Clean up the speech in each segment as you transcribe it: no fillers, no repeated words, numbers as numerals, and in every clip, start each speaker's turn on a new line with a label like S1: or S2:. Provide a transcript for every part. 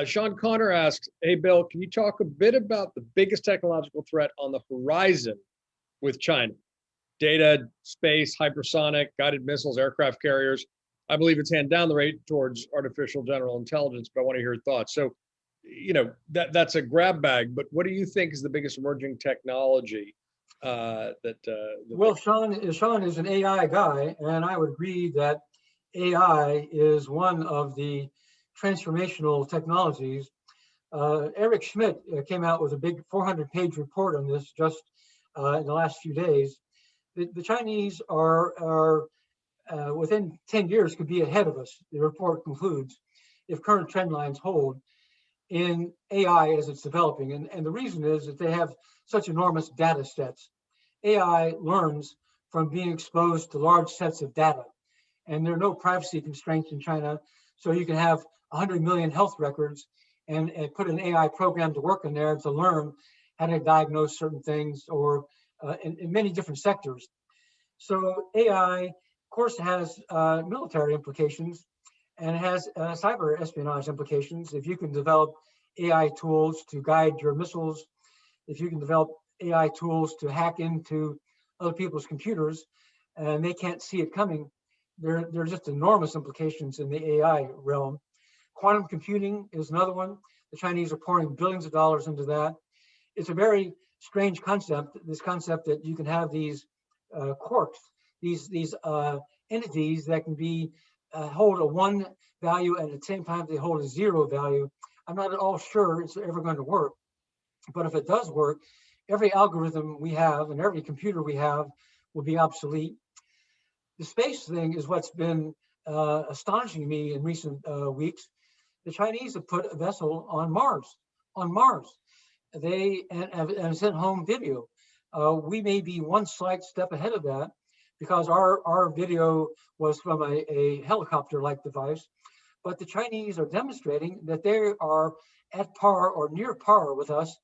S1: Sean Connor asks, hey, Bill, can you talk a bit about the biggest technological threat on the horizon with China? Data, space, hypersonic, guided missiles, aircraft carriers. I believe it's hand down the rate towards artificial general intelligence, but I want to hear your thoughts. So, that's a grab bag, but what do you think is the biggest emerging technology
S2: Well, Sean is an AI guy, and I would agree that AI is one of the transformational technologies. Eric Schmidt came out with a big 400-page report on this just in the last few days. The Chinese are within 10 years could be ahead of us, the report concludes, if current trend lines hold in AI as it's developing. And the reason is that they have such enormous data sets. AI learns from being exposed to large sets of data. And there are no privacy constraints in China. So you can have 100 million health records and put an AI program to work in there to learn how to diagnose certain things or in many different sectors. So AI, of course, has military implications and it has cyber espionage implications. If you can develop AI tools to guide your missiles, if you can develop AI tools to hack into other people's computers and they can't see it coming, there are just enormous implications in the AI realm. Quantum computing is another one. The Chinese are pouring billions of dollars into that. It's a very strange concept, this concept that you can have these quarks, these entities that can be hold a 1 value and at the same time they hold a 0 value. I'm not at all sure it's ever going to work, but if it does work, every algorithm we have and every computer we have will be obsolete. The space thing is what's been astonishing me in recent weeks. The Chinese have put a vessel on Mars. They and sent home video. We may be one slight step ahead of that because our video was from a helicopter-like device, but the Chinese are demonstrating that they are at par or near par with us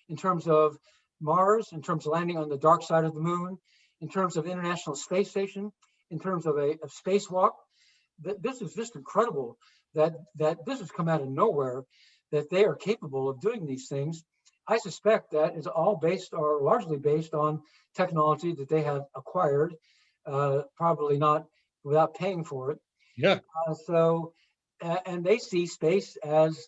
S2: in terms of Mars, in terms of landing on the dark side of the moon, in terms of International Space Station, in terms of a spacewalk. This is just incredible that this has come out of nowhere, that they are capable of doing these things. I suspect that is all based or largely based on technology that they have acquired, probably not without paying for it.
S1: Yeah.
S2: And they see space as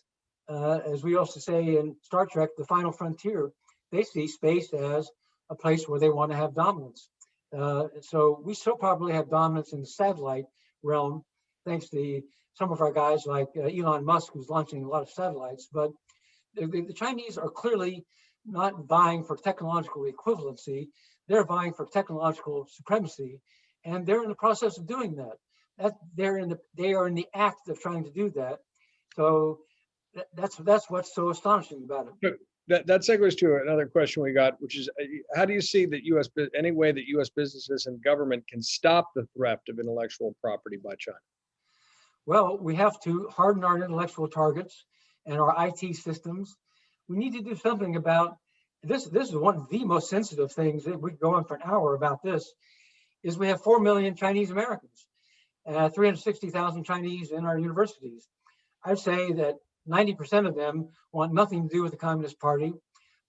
S2: we also say in Star Trek, the final frontier. They see space as a place where they want to have dominance. So we still probably have dominance in the satellite realm, thanks to some of our guys like Elon Musk, who's launching a lot of satellites. But the Chinese are clearly not vying for technological equivalency. They're vying for technological supremacy, and they're in the process of doing that. They are in the act of trying to do that. So that's what's so astonishing about it.
S1: That segues to another question we got, which is, how do you see that any way that U.S. businesses and government can stop the theft of intellectual property by China?
S2: Well, we have to harden our intellectual targets and our IT systems. We need to do something about this. This is one of the most sensitive things. We could go on for an hour about this. Is we have 4 million Chinese Americans, 360,000 Chinese in our universities. I'd say that 90% of them want nothing to do with the Communist Party,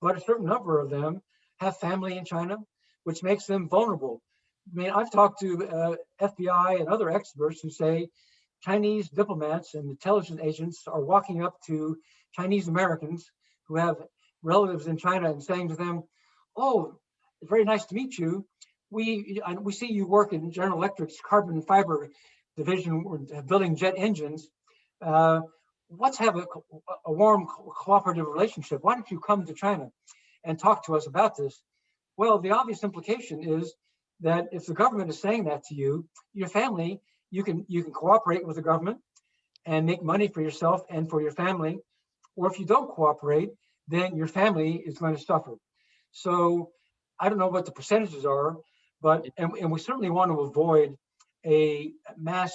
S2: but a certain number of them have family in China, which makes them vulnerable. I mean, I've talked to FBI and other experts who say Chinese diplomats and intelligence agents are walking up to Chinese Americans who have relatives in China and saying to them, "Oh, it's very nice to meet you. We see you work in General Electric's carbon fiber division, building jet engines. Let's have a warm, cooperative relationship. Why don't you come to China and talk to us about this?" Well, the obvious implication is that if the government is saying that to you, your family, you can cooperate with the government and make money for yourself and for your family. Or if you don't cooperate, then your family is going to suffer. So I don't know what the percentages are, but and we certainly want to avoid a mass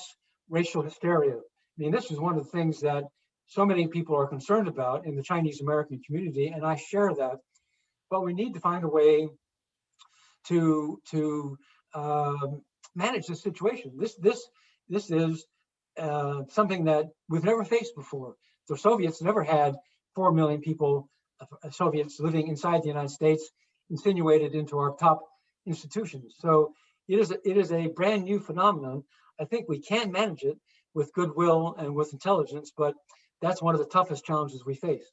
S2: racial hysteria. I mean, this is one of the things that so many people are concerned about in the Chinese American community, and I share that. But we need to find a way to manage this situation. This is something that we've never faced before. The Soviets never had 4 million people, Soviets living inside the United States, insinuated into our top institutions. So it is a brand new phenomenon. I think we can manage it with goodwill and with intelligence, but that's one of the toughest challenges we face.